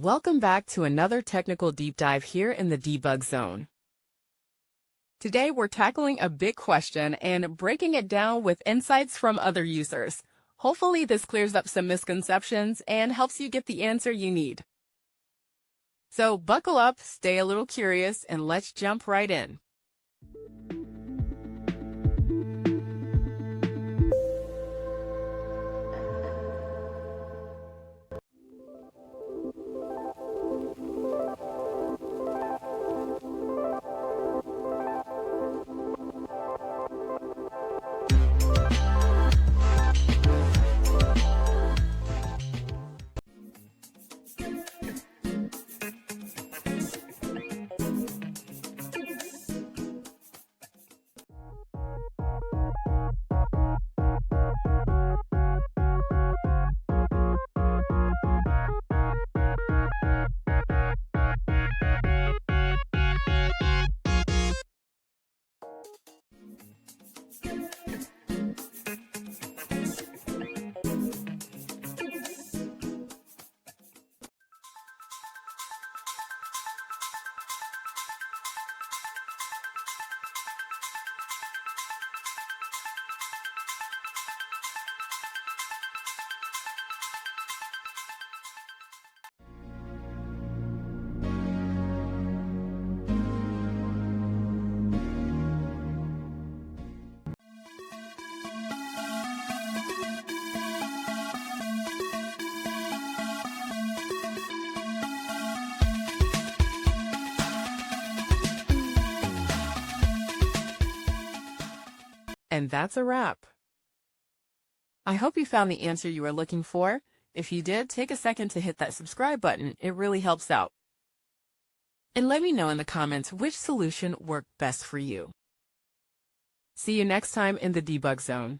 Welcome back to another technical deep dive here in the Debug Zone. Today we're tackling a big question and breaking it down with insights from other users. Hopefully this clears up some misconceptions and helps you get the answer you need. So buckle up, stay a little curious, and let's jump right in. And that's a wrap. I hope you found the answer you were looking for. If you did, take a second to hit that subscribe button. It really helps out. And let me know in the comments which solution worked best for you. See you next time in the Debug Zone.